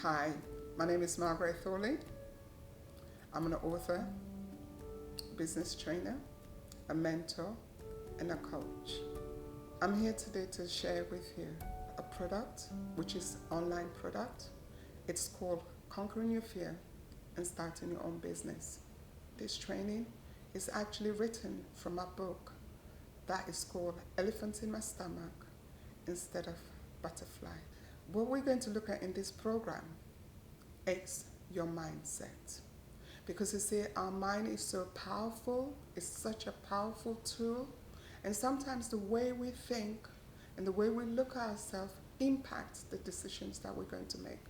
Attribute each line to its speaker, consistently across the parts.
Speaker 1: Hi, my name is Margaret Thorley. I'm an author, business trainer, a mentor, and a coach. I'm here today to share with you a product, which is an online product. It's called Conquering Your Fear and Starting Your Own Business. This training is actually written from a book that is called Elephant in My Stomach instead of Butterfly. What we're going to look at in this program is your mindset. Because you see, our mind is so powerful, it's such a powerful tool, and sometimes the way we think and the way we look at ourselves impacts the decisions that we're going to make.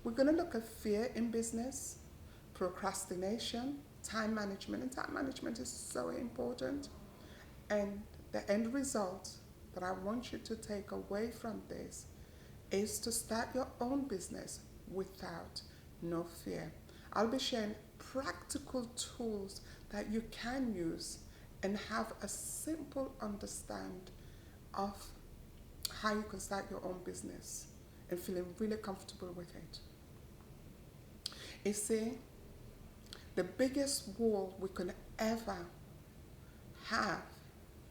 Speaker 1: We're going to look at fear in business, procrastination, time management, and time management is so important. And the end result that I want you to take away from this is to start your own business without no fear. I'll be sharing practical tools that you can use and have a simple understand of how you can start your own business and feeling really comfortable with it. You see, the biggest wall we can ever have,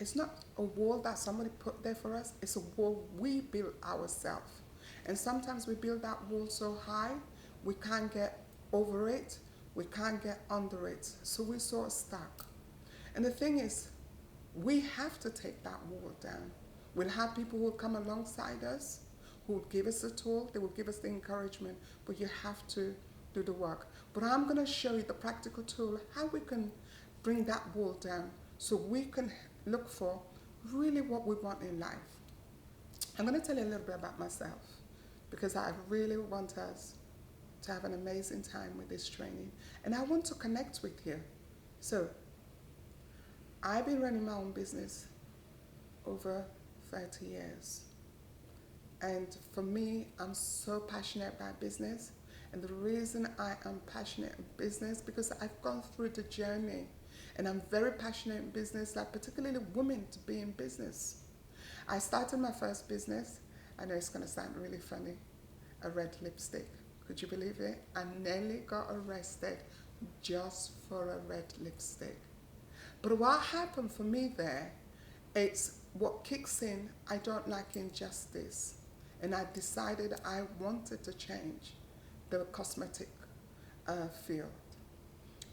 Speaker 1: it's not a wall that somebody put there for us, it's a wall we build ourselves. And sometimes we build that wall so high, we can't get over it, we can't get under it. So we're sort of stuck. And the thing is, we have to take that wall down. We'll have people who will come alongside us, who will give us the tool, they will give us the encouragement, but you have to do the work. But I'm going to show you the practical tool, how we can bring that wall down so we can look for really what we want in life. I'm going to tell you a little bit about myself because I really want us to have an amazing time with this training and I want to connect with you. So I've been running my own business over 30 years. And for me, I'm so passionate about business. And the reason I am passionate in business because I've gone through the journey and I'm very passionate in business, like particularly women to be in business. I started my first business, I know it's going to sound really funny, a red lipstick. Could you believe it? I nearly got arrested just for a red lipstick. But what happened for me there, it's what kicks in, I don't like injustice. And I decided I wanted to change the cosmetic field.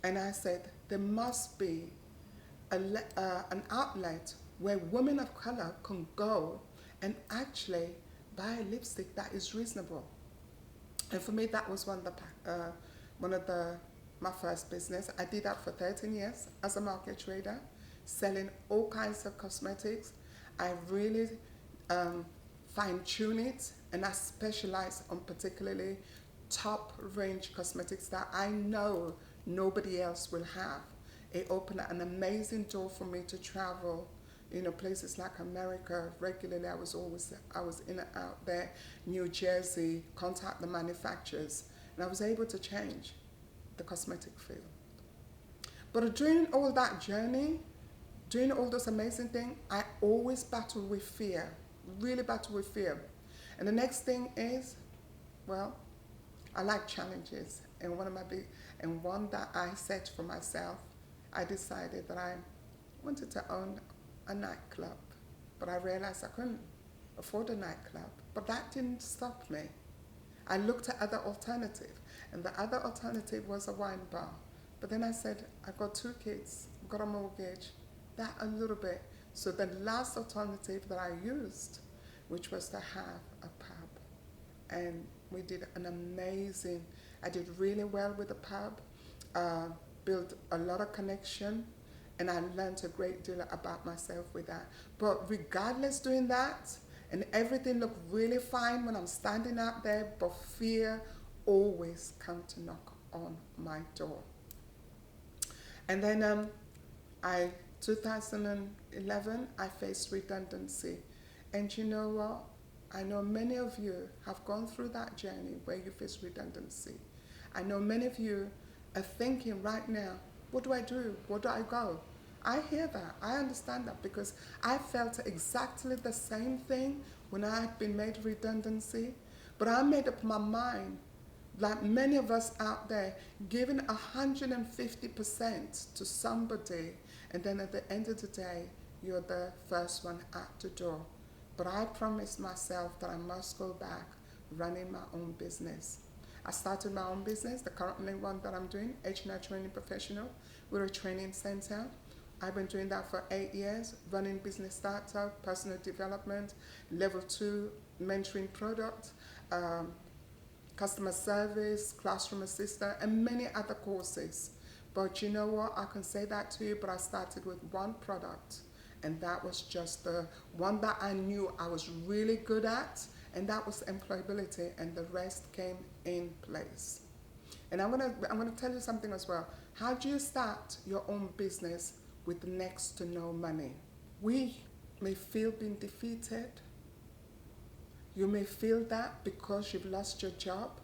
Speaker 1: And I said, there must be an outlet where women of color can go and actually buy a lipstick that is reasonable. And for me, that was one of my first business. I did that for 13 years as a market trader, selling all kinds of cosmetics. I really fine-tune it, and I specialize on particularly top range cosmetics that I know nobody else will have. It opened an amazing door for me to travel, places like America regularly. I was in and out there, New Jersey, contact the manufacturers, and I was able to change the cosmetic field. But during all that journey, doing all those amazing things, I always battle with fear, really battle with fear. And the next thing is, well, I like challenges, and one that I set for myself, I decided that I wanted to own a nightclub, but I realized I couldn't afford a nightclub. But that didn't stop me. I looked at other alternatives, and the other alternative was a wine bar. But then I said, I've got 2 kids, I've got a mortgage, that a little bit. So the last alternative that I used, which was to have a pub. And we did I did really well with the pub, built a lot of connection, and I learned a great deal about myself with that. But regardless doing that, and everything looked really fine when I'm standing out there, but fear always come to knock on my door. And then 2011, I faced redundancy. And you know what? I know many of you have gone through that journey where you face redundancy. I know many of you are thinking right now, what do I do? Where do I go? I hear that. I understand that because I felt exactly the same thing when I had been made redundancy. But I made up my mind Like many of us out there, giving 150% to somebody, and then at the end of the day, you're the first one out the door. But I promised myself that I must go back running my own business. I started my own business, the currently one that I'm doing, HR Training Professional. We're a training center. I've been doing that for 8 years, running business startup, personal development, level 2 mentoring product, customer service, classroom assistant, and many other courses. But you know what? I can say that to you, but I started with one product, and that was just the one that I knew I was really good at, and that was employability, and the rest came in place. And I'm gonna tell you something as well. How do you start your own business with next to no money? We may feel being defeated. You may feel that because you've lost your job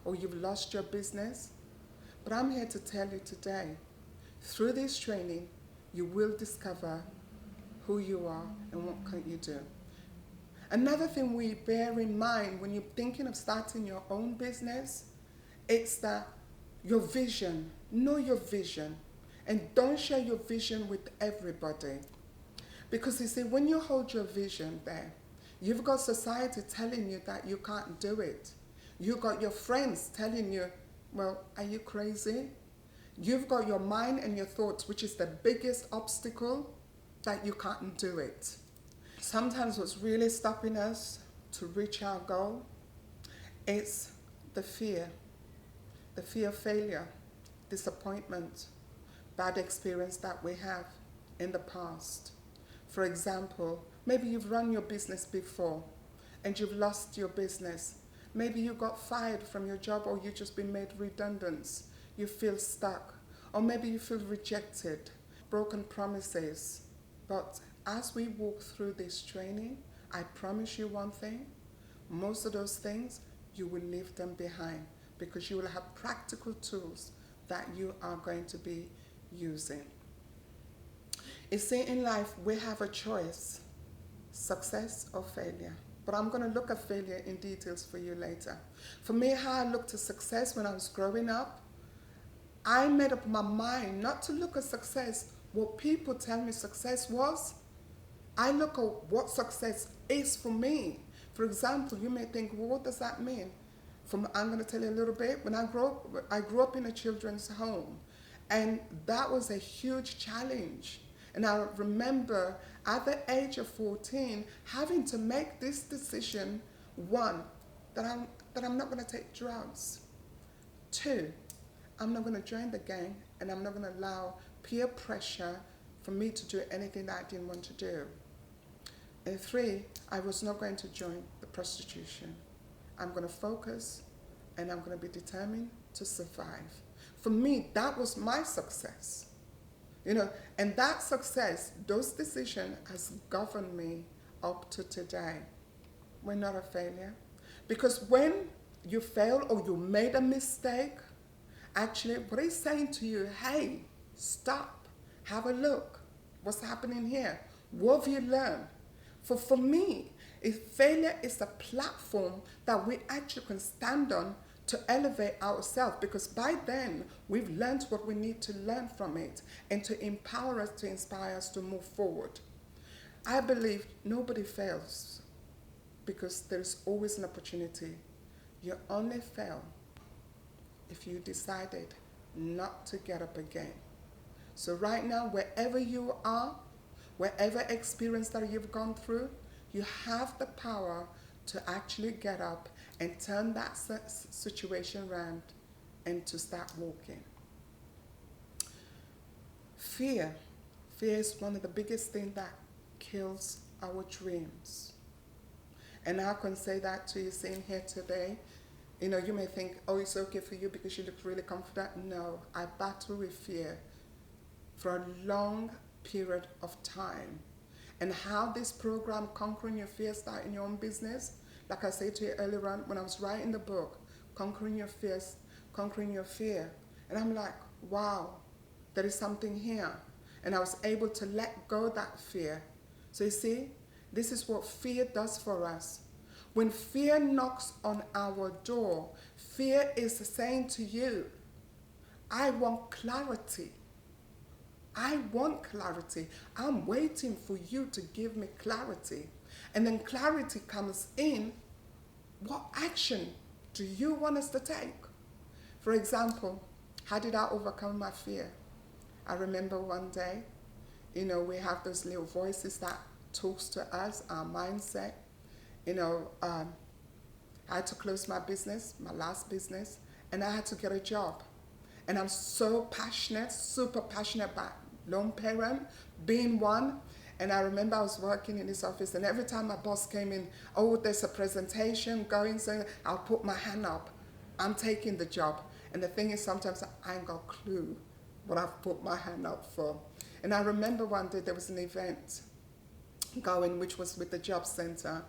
Speaker 1: or you've lost your business. But I'm here to tell you today, through this training, you will discover who you are and what can you do. Another thing we bear in mind when you're thinking of starting your own business, it's that your vision, know your vision, and don't share your vision with everybody. Because you see, when you hold your vision there, you've got society telling you that you can't do it. You've got your friends telling you, well, are you crazy? You've got your mind and your thoughts, which is the biggest obstacle, that you can't do it. Sometimes what's really stopping us to reach our goal is the fear of failure, disappointment, bad experience that we have in the past. For example, maybe you've run your business before and you've lost your business. Maybe you got fired from your job, or you've just been made redundant. You feel stuck, or maybe you feel rejected, broken promises. But as we walk through this training, I promise you one thing, most of those things, you will leave them behind, because you will have practical tools that you are going to be using. You see, in life, we have a choice, success or failure. But I'm going to look at failure in details for you later. For me, how I looked at success when I was growing up, I made up my mind not to look at success, what people tell me success was. I look at what success is for me. For example, you may think, well, what does that mean? I'm going to tell you a little bit. When I grew up in a children's home, and that was a huge challenge. And I remember at the age of 14 having to make this decision: one, that I'm not going to take drugs. Two, I'm not going to join the gang, and I'm not going to allow peer pressure for me to do anything that I didn't want to do. And three, I was not going to join the prostitution. I'm going to focus, and I'm going to be determined to survive. For me, that was my success. And that success, those decisions has governed me up to today. We're not a failure. Because when you fail or you made a mistake, actually what it's saying to you, hey, stop, have a look. What's happening here? What have you learned? For me, failure is a platform that we actually can stand on to elevate ourselves, because by then we've learned what we need to learn from it and to empower us, to inspire us to move forward. I believe nobody fails because there's always an opportunity. You only fail if you decided not to get up again. So right now, wherever you are, wherever experience that you've gone through, you have the power to actually get up and turn that situation around and to start walking. Fear is one of the biggest things that kills our dreams. And I can say that to you sitting here today. You may think, oh, it's okay for you because you look really confident. No, I battle with fear for a long period of time. And how this program, Conquering Your Fear, Starting Your Own Business, like I said to you earlier on, when I was writing the book, Conquering Your Fears, Conquering Your Fear. And I'm like, wow, there is something here. And I was able to let go of that fear. So you see, this is what fear does for us. When fear knocks on our door, fear is saying to you, I want clarity. I want clarity. I'm waiting for you to give me clarity. And then clarity comes in. What action do you want us to take? For example, how did I overcome my fear? I remember one day, we have those little voices that talks to us, our mindset. I had to close my business, my last business, and I had to get a job. And I'm so passionate, super passionate about lone parent, being one. And I remember I was working in this office, and every time my boss came in, oh, there's a presentation going, so I'll put my hand up. I'm taking the job. And the thing is, sometimes I ain't got a clue what I've put my hand up for. And I remember one day there was an event going, which was with the job center.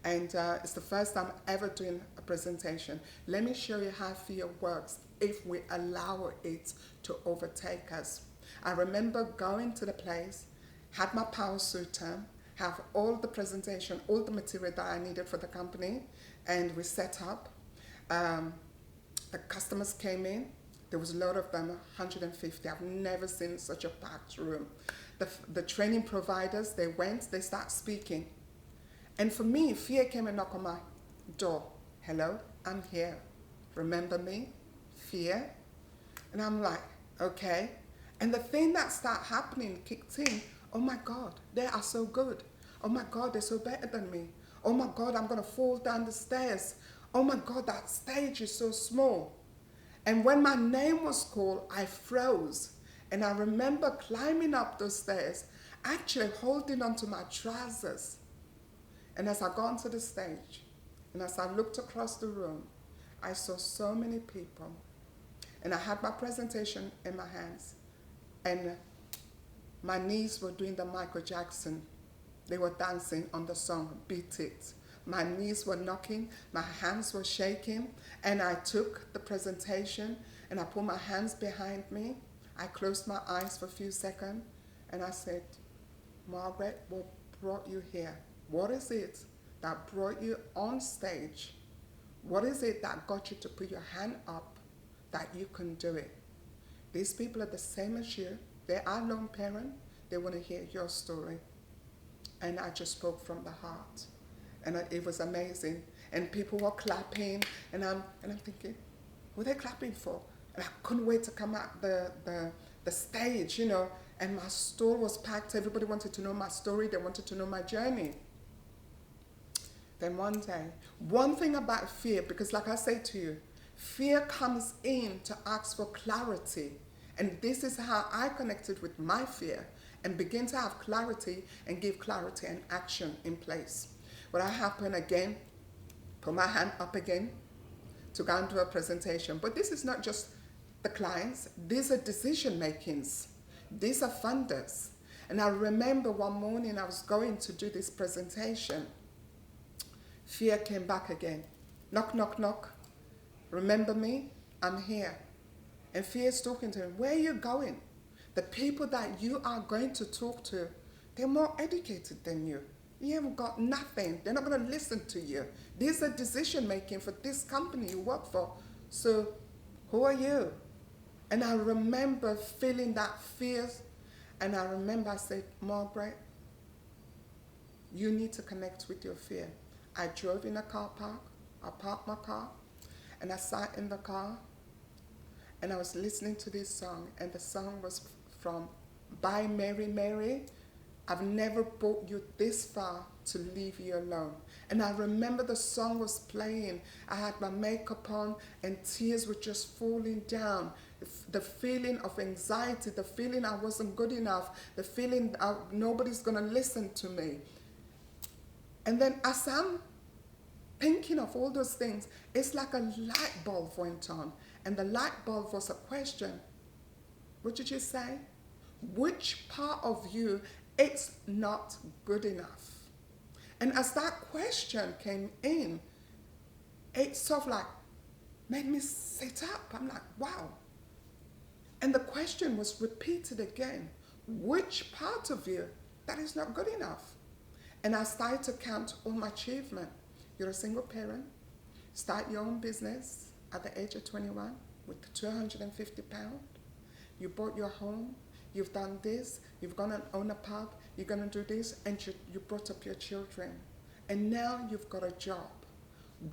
Speaker 1: And it's the first time ever doing a presentation. Let me show you how fear works if we allow it to overtake us. I remember going to the place, had my power suit on, have all the presentation, all the material that I needed for the company, and we set up. The customers came in. There was a lot of them, 150. I've never seen such a packed room. The training providers, they start speaking. And for me, fear came and knocked on my door. Hello, I'm here. Remember me? Fear. And I'm like, okay. And the thing that started happening kicked in. Oh my God, they are so good. Oh my God, they're so better than me. Oh my God, I'm going to fall down the stairs. Oh my God, that stage is so small. And when my name was called, I froze. And I remember climbing up those stairs, actually holding onto my trousers. And as I got onto the stage, and as I looked across the room, I saw so many people. And I had my presentation in my hands. And my knees were doing the Michael Jackson. They were dancing on the song, Beat It. My knees were knocking, my hands were shaking, and I took the presentation and I put my hands behind me. I closed my eyes for a few seconds and I said, Margaret, what brought you here? What is it that brought you on stage? What is it that got you to put your hand up that you can do it? These people are the same as you. They are lone parent. They want to hear your story. And I just spoke from the heart. And it was amazing. And people were clapping. And I'm thinking, what are they clapping for? And I couldn't wait to come out the stage, And my store was packed. Everybody wanted to know my story. They wanted to know my journey. Then one day, one thing about fear, because like I say to you, fear comes in to ask for clarity. And this is how I connected with my fear and begin to have clarity and give clarity and action in place. What happened again, put my hand up again to go and do a presentation. But this is not just the clients. These are decision makings. These are funders. And I remember one morning I was going to do this presentation. Fear came back again. Knock, knock, knock. Remember me? I'm here. And fear is talking to him. Where are you going? The people that you are going to talk to, they're more educated than you. You haven't got nothing. They're not going to listen to you. These are decision making for this company you work for. So who are you? And I remember feeling that fear. And I remember I said, Margaret, you need to connect with your fear. I drove in a car park. I parked my car. And I sat in the car. And I was listening to this song. And the song was from By Mary Mary. I've never brought you this far to leave you alone. And I remember the song was playing. I had my makeup on and tears were just falling down. The feeling of anxiety, the feeling I wasn't good enough, the feeling nobody's going to listen to me. And then as I'm thinking of all those things, it's like a light bulb went on. And the light bulb was a question. What did you say? Which part of you it's not good enough? And as that question came in, it sort of like made me sit up. I'm like, wow. And the question was repeated again. Which part of you that is not good enough? And I started to count all my achievement. You're a single parent. Start your own business at the age of 21 with £250. You bought your home. You've done this. You've gone and owned a pub. You're going to do this. And you brought up your children. And now you've got a job.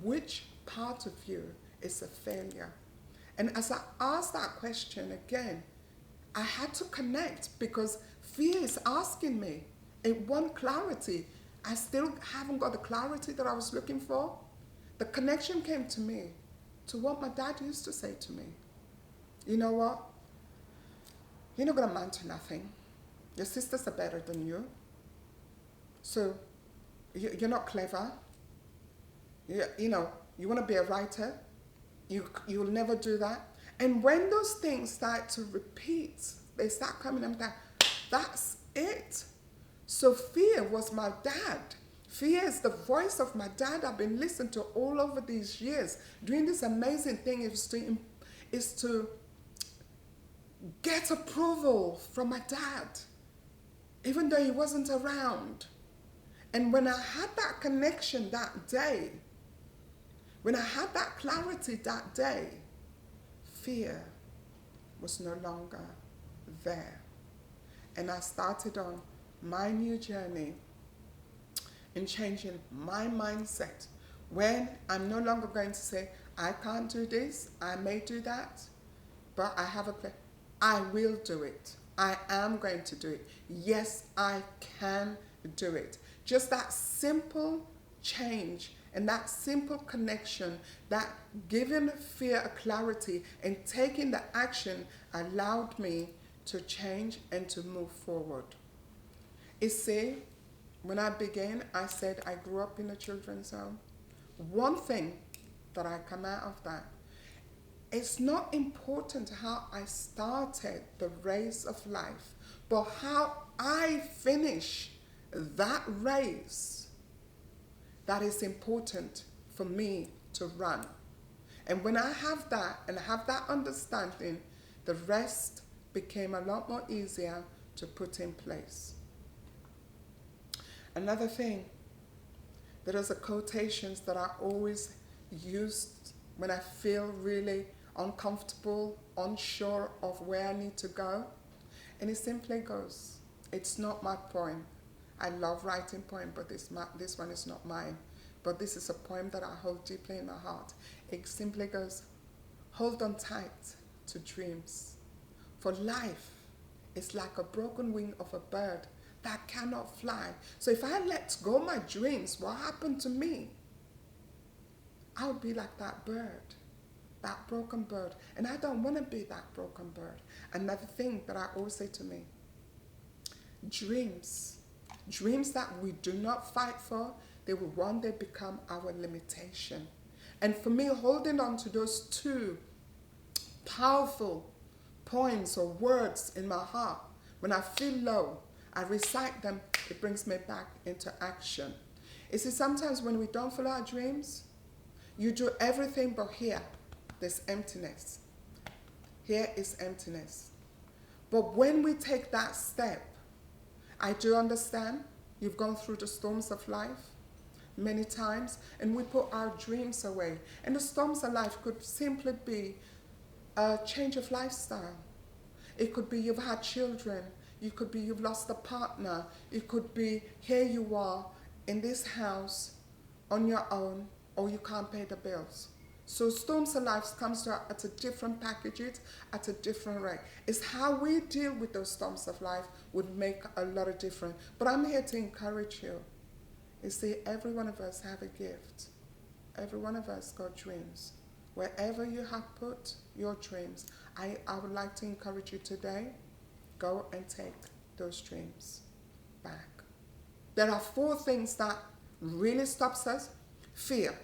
Speaker 1: Which part of you is a failure? And as I asked that question again, I had to connect because fear is asking me. It wants clarity. I still haven't got the clarity that I was looking for. The connection came to me to what my dad used to say to me. You know what? You're not going to amount to nothing. Your sisters are better than you. So you're not clever. You know, you want to be a writer. You'll never do that. And when those things start to repeat, they start coming, I'm like, that's it. So fear was my dad. Fear is the voice of my dad I've been listening to all over these years. Doing this amazing thing is to get approval from my dad, even though he wasn't around. And when I had that connection that day, when I had that clarity that day, fear was no longer there. And I started on my new journey in changing my mindset, when I'm no longer going to say, I can't do this, I may do that, but I have I will do it. I am going to do it. Yes, I can do it. Just that simple change and that simple connection, that giving fear a clarity and taking the action allowed me to change and to move forward. You see, when I began, I said I grew up in a children's home. One thing that I come out of that, it's not important how I started the race of life, but how I finish that race. That is important for me to run. And when I have that and have that understanding, the rest became a lot more easier to put in place. Another thing, there is a quotations that I always use when I feel really uncomfortable, unsure of where I need to go. And it simply goes, it's not my poem. I love writing poems, but this one is not mine. But this is a poem that I hold deeply in my heart. It simply goes, hold on tight to dreams. For life is like a broken wing of a bird that cannot fly. So if I let go my dreams, what happened to me? I would be like that bird, that broken bird. And I don't want to be that broken bird. Another thing that I always say to me, dreams that we do not fight for, they will one day become our limitation. And for me, holding on to those two powerful poems or words in my heart, when I feel low, I recite them, it brings me back into action. You see, sometimes when we don't follow our dreams, you do everything, but here, there's emptiness. Here is emptiness. But when we take that step, I do understand you've gone through the storms of life many times, and we put our dreams away. And the storms of life could simply be a change of lifestyle. It could be you've had children. It could be you've lost a partner. It could be here you are in this house on your own, or you can't pay the bills. So storms of life comes to at a different packages, at a different rate. It's how we deal with those storms of life would make a lot of difference. But I'm here to encourage you. You see, every one of us have a gift. Every one of us got dreams. Wherever you have put your dreams, I would like to encourage you today, go and take those dreams back. There are 4 things that really stops us. Fear,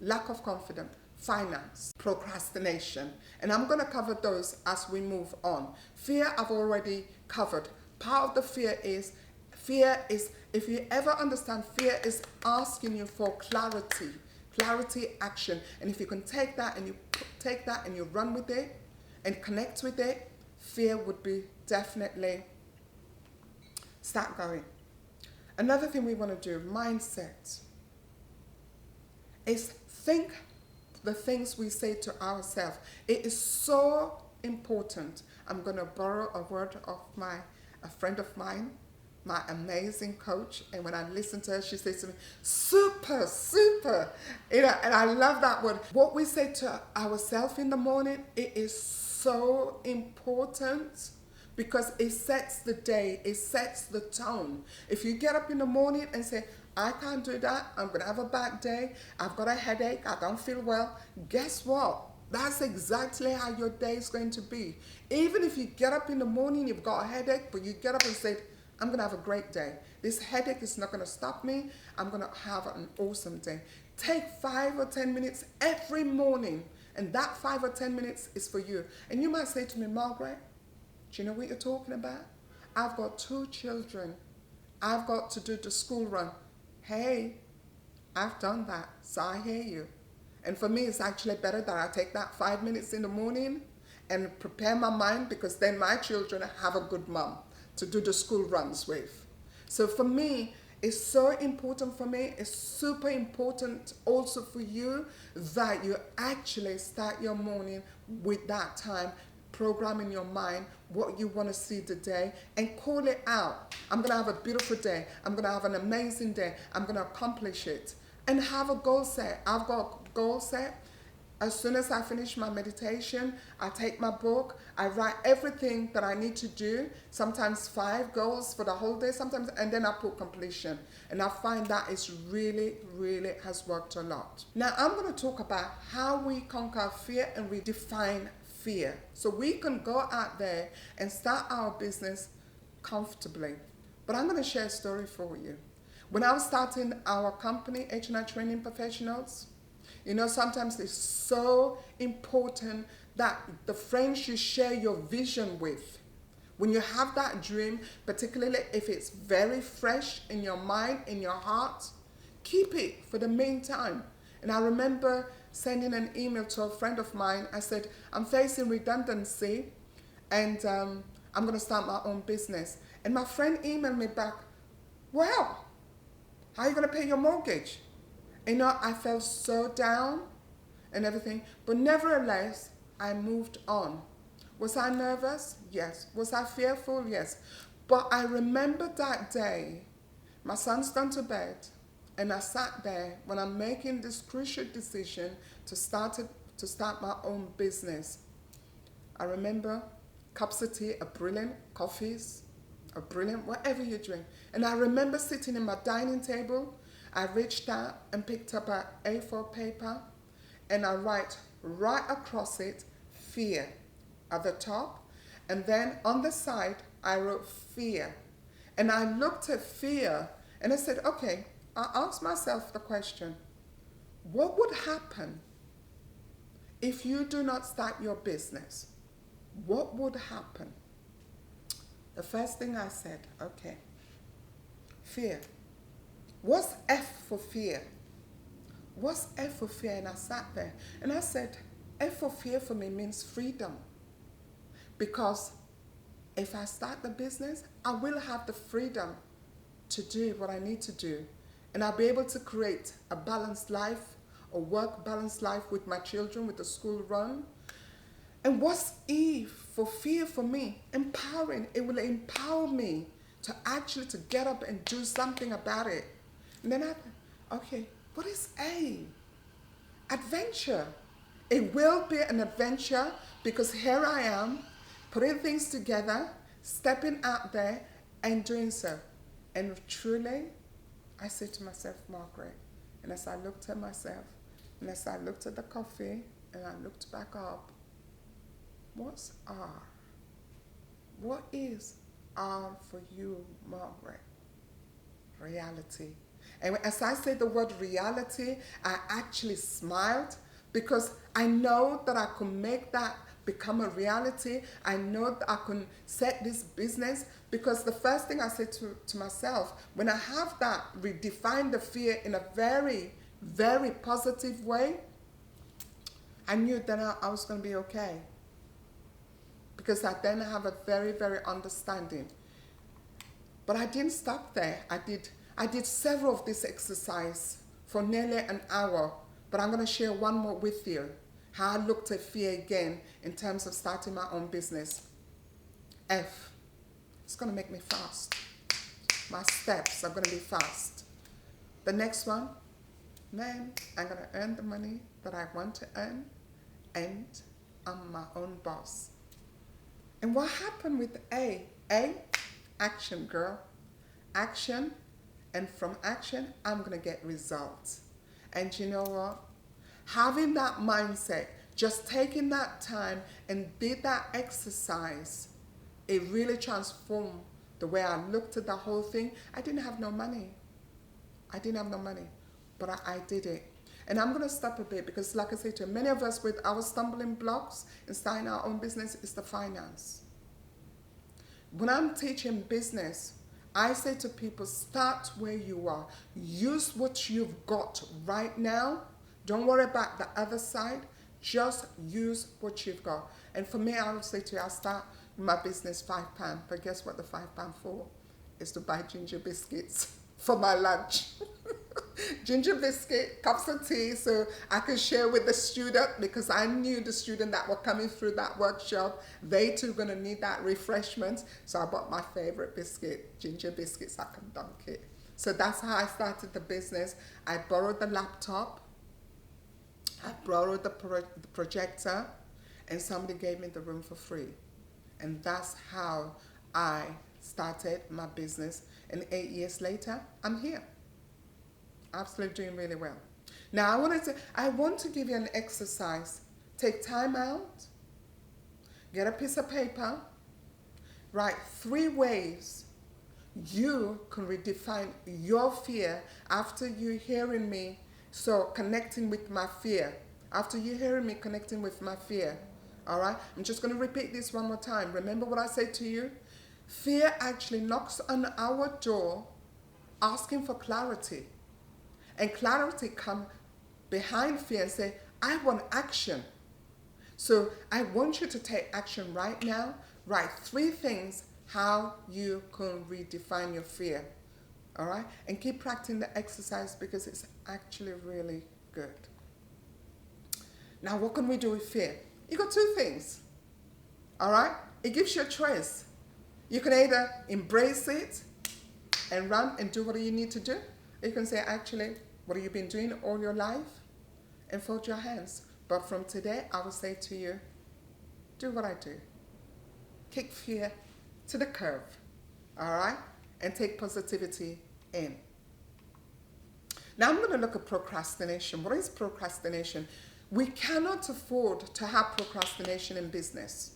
Speaker 1: lack of confidence, finance, procrastination. And I'm going to cover those as we move on. Fear I've already covered. Part of the fear is, if you ever understand, fear is asking you for clarity action. And if you can take that and you run with it and connect with it, fear would be definitely start going. Another thing we want to do, mindset. is think the things we say to ourselves. It is so important. I'm going to borrow a word of a friend of mine, my amazing coach, and when I listen to her, she says to me, super, super. And I love that word. What we say to ourselves in the morning, it is so important because it sets the day, it sets the tone. If you get up in the morning and say, I can't do that, I'm going to have a bad day, I've got a headache, I don't feel well, guess what? That's exactly how your day is going to be. Even if you get up in the morning, you've got a headache, but you get up and say, I'm going to have a great day. This headache is not going to stop me. I'm going to have an awesome day. Take 5 or 10 minutes every morning, and that 5 or 10 minutes is for you. And you might say to me, Margaret, do you know what you're talking about? I've got 2 children. I've got to do the school run. Hey, I've done that, so I hear you. And for me, it's actually better that I take that 5 minutes in the morning and prepare my mind, because then my children have a good mom to do the school runs with. So for me, it's so important for me. It's super important also for you that you actually start your morning with that time, programming your mind what you want to see today and call it out. I'm going to have a beautiful day. I'm going to have an amazing day. I'm going to accomplish it. And have a goal set. I've got a goal set. As soon as I finish my meditation, I take my book, I write everything that I need to do, sometimes 5 goals for the whole day, sometimes, and then I put completion. And I find that is really, really has worked a lot. Now I'm going to talk about how we conquer fear and redefine fear. So we can go out there and start our business comfortably. But I'm going to share a story for you. When I was starting our company, H&I Training Professionals, you know, sometimes it's so important that the friends you share your vision with, when you have that dream, particularly if it's very fresh in your mind, in your heart, keep it for the meantime. And I remember sending an email to a friend of mine. I said, I'm facing redundancy and I'm going to start my own business. And my friend emailed me back, well, how are you going to pay your mortgage? You know, I felt so down and everything, but nevertheless, I moved on. Was I nervous? Yes. Was I fearful? Yes. But I remember that day, my son's gone to bed, and I sat there when I'm making this crucial decision to start my own business. I remember cups of tea, a brilliant coffees, a brilliant whatever you drink. And I remember sitting in my dining table. I reached out and picked up an A4 paper and I write right across it, fear at the top. And then on the side, I wrote fear. And I looked at fear and I said, okay, I asked myself the question, what would happen if you do not start your business? What would happen? The first thing I said, okay, fear. What's F for fear? What's F for fear? And I sat there and I said, F for fear for me means freedom. Because if I start the business, I will have the freedom to do what I need to do. And I'll be able to create a balanced life, a work-balanced life with my children, with the school run. And what's E for fear for me? Empowering. It will empower me to actually to get up and do something about it. And then okay, what is A? Adventure. It will be an adventure because here I am, putting things together, stepping out there and doing so. And truly, I said to myself, Margaret, and as I looked at myself, and as I looked at the coffee, and I looked back up, what's R? What is R for you, Margaret? Reality. And as I said the word reality, I actually smiled because I know that I could make that become a reality. I know that I can set this business because the first thing I said to myself, when I have that, redefine the fear in a very, very positive way, I knew that I was going to be okay. Because I then have a very, very understanding. But I didn't stop there. I did several of these exercises for nearly an hour But I'm going to share one more with you. How I looked at fear again in terms of starting my own business. F. It's going to make me fast. My steps are going to be fast. The next one, man, I'm going to earn the money that I want to earn, and I'm my own boss. And what happened with A? A, action, girl. Action, and from action, I'm going to get results. And you know what? Having that mindset, just taking that time and did that exercise, it really transformed the way I looked at the whole thing. I didn't have no money. But I did it. And I'm going to stop a bit because, like I said to you, many of us with our stumbling blocks in starting our own business is the finance. When I'm teaching business, I say to people, start where you are. Use what you've got right now. Don't worry about the other side. Just use what you've got. And for me, I would say to you, I start my business £5. But guess what the £5 for? Is to buy ginger biscuits for my lunch. Ginger biscuit, cups of tea, so I can share with the student, because I knew the student that were coming through that workshop, they too going to need that refreshment. So I bought my favorite biscuit, ginger biscuits. I can dunk it. So that's how I started the business. I borrowed the laptop. I borrowed the projector, and somebody gave me the room for free. And that's how I started my business. And 8 years later, I'm here. Absolutely doing really well. Now, I want to give you an exercise. Take time out, get a piece of paper, write 3 ways you can redefine your fear after you hearing me. So connecting with my fear. After you hearing me connecting with my fear. All right? I'm just going to repeat this one more time. Remember what I said to you? Fear actually knocks on our door asking for clarity. And clarity comes behind fear and say, I want action. So I want you to take action right now. Write 3 things how you can redefine your fear. All right? And keep practicing the exercise because it's actually really good. Now, what can we do with fear? You got 2 things. All right? It gives you a choice. You can either embrace it and run and do what you need to do. You can say, actually, what have you been doing all your life? And fold your hands. But from today, I will say to you, do what I do. Kick fear to the curb. All right? And take positivity in. Now I'm going to look at procrastination. What is procrastination? We cannot afford to have procrastination in business.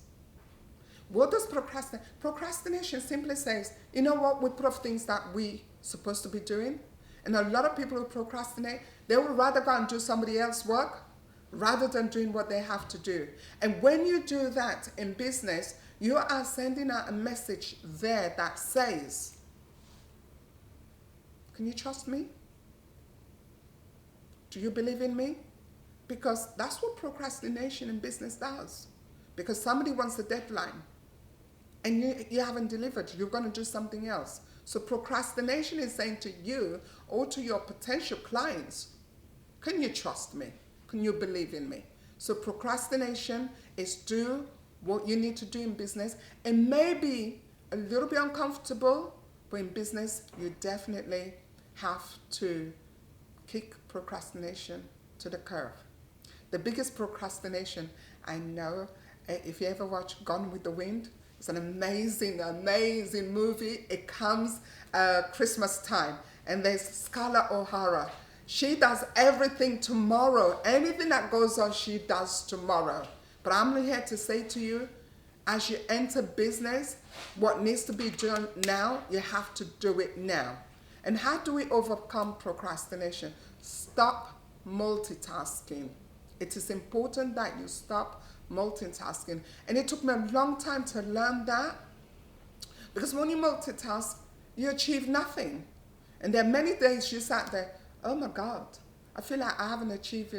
Speaker 1: What does procrastination? Procrastination simply says, you know what, we put off things that we supposed to be doing. And a lot of people who procrastinate, they would rather go and do somebody else's work rather than doing what they have to do. And when you do that in business, you are sending out a message there that says, can you trust me? Do you believe in me? Because that's what procrastination in business does. Because somebody wants a deadline and you haven't delivered, you're going to do something else. So procrastination is saying to you or to your potential clients, can you trust me? Can you believe in me? So procrastination is do what you need to do in business. It may be a little bit uncomfortable, but in business, you definitely have to kick procrastination to the curb. The biggest procrastination I know, if you ever watch Gone with the Wind, it's an amazing, amazing movie. It comes Christmas time, and there's Scarlett O'Hara. She does everything tomorrow. Anything that goes on, she does tomorrow. But I'm here to say to you, as you enter business, what needs to be done now, you have to do it now. And how do we overcome procrastination? Stop multitasking. It is important that you stop multitasking. And it took me a long time to learn that. Because when you multitask, you achieve nothing. And there are many days you sat there, oh my God, I feel like I haven't achieved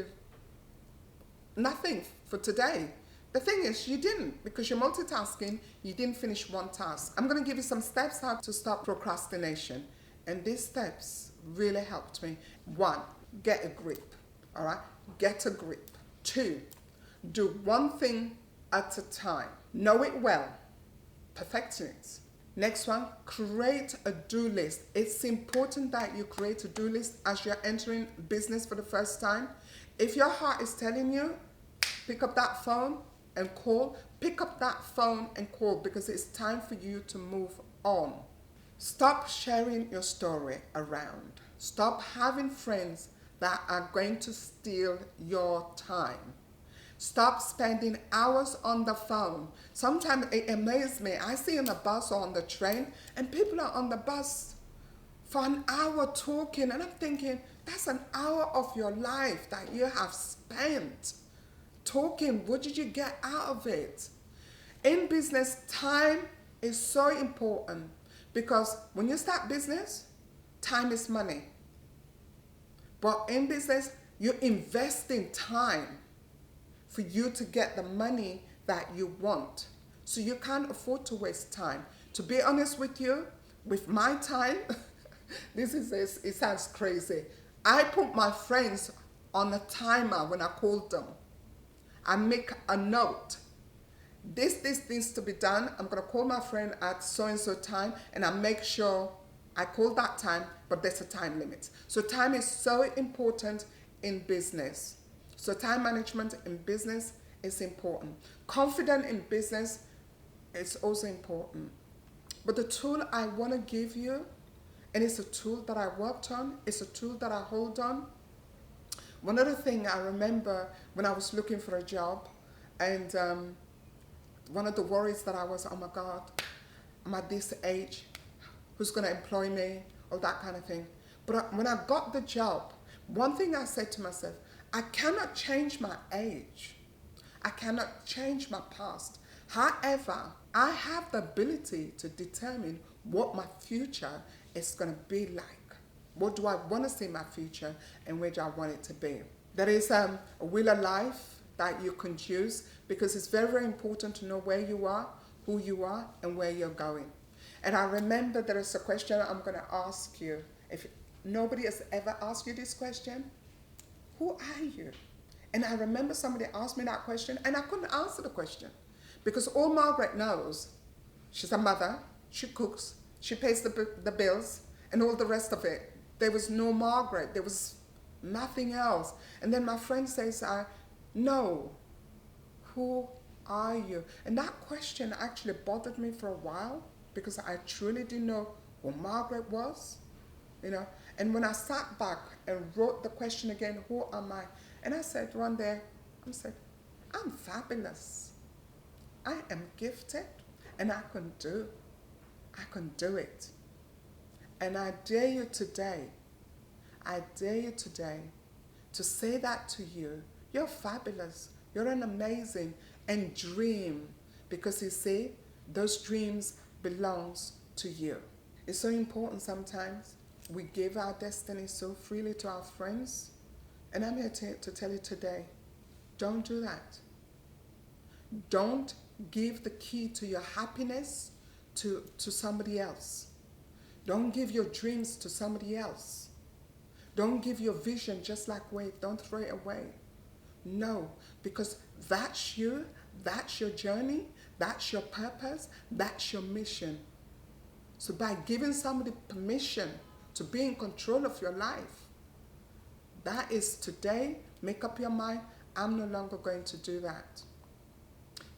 Speaker 1: nothing for today. The thing is, you didn't, because you're multitasking, you didn't finish one task. I'm going to give you some steps how to stop procrastination. And these steps really helped me. 1, get a grip. All right? get a grip. 2, do one thing at a time. Know it well. Perfect it. Next one, create a do list. It's important that you create a do list as you're entering business for the first time. If your heart is telling you, pick up that phone and call. Pick up that phone and call, because it's time for you to move on. Stop sharing your story around. Stop having friends that are going to steal your time. Stop spending hours on the phone. Sometimes it amazes me. I see on the bus or on the train, and people are on the bus for an hour talking, and I'm thinking, that's an hour of your life that you have spent talking. What did you get out of it? In business, time is so important, because when you start business, time is money. But in business, you're investing time for you to get the money that you want. So you can't afford to waste time. To be honest with you, with my time, it sounds crazy. I put my friends on a timer when I call them. I make a note. This needs to be done. I'm going to call my friend at so-and-so time, and I make sure I call that time, but there's a time limit. So time is so important in business. So time management in business is important. Confidence in business is also important. But the tool I want to give you, and it's a tool that I worked on, it's a tool that I hold on. One of the things I remember when I was looking for a job, and one of the worries that I was, oh my God, I'm at this age, who's going to employ me, or that kind of thing. But when I got the job, one thing I said to myself, I cannot change my age. I cannot change my past. However, I have the ability to determine what my future is going to be like. What do I want to see in my future, and where do I want it to be? There is a wheel of life that you can choose, because it's very, very important to know where you are, who you are, and where you're going. And I remember there is a question I'm going to ask you. If nobody has ever asked you this question, who are you? And I remember somebody asked me that question, and I couldn't answer the question, because all Margaret knows, she's a mother, she cooks, she pays the bills, and all the rest of it. There was no Margaret, there was nothing else. And then my friend says, no, who are you? And that question actually bothered me for a while, because I truly didn't know who Margaret was, you know. And when I sat back and wrote the question again, who am I? And I said one day, I'm fabulous. I am gifted, and I can do it. And I dare you today to say that to you. You're fabulous. You're an amazing, and dream, because you see, those dreams belongs to you. It's so important sometimes we give our destiny so freely to our friends. And I'm here to tell you today, don't do that. Don't give the key to your happiness to somebody else. Don't give your dreams to somebody else. Don't give your vision just like wave. Don't throw it away. No, because that's you, that's your journey, that's your purpose, that's your mission. So by giving somebody permission to be in control of your life, that is today, make up your mind, I'm no longer going to do that.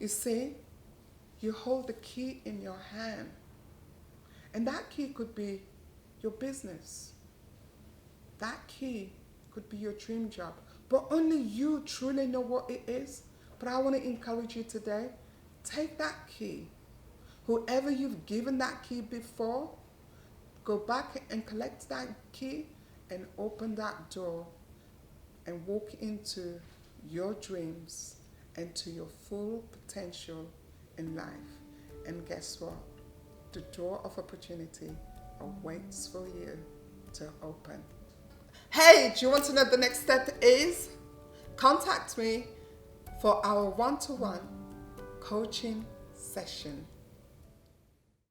Speaker 1: You see, you hold the key in your hand. And that key could be your business. That key could be your dream job. But only you truly know what it is. But I want to encourage you today, take that key. Whoever you've given that key before, go back and collect that key and open that door and walk into your dreams and to your full potential in life. And guess what? The door of opportunity awaits for you to open. Hey, do you want to know the next step is? Contact me for our one-to-one coaching session.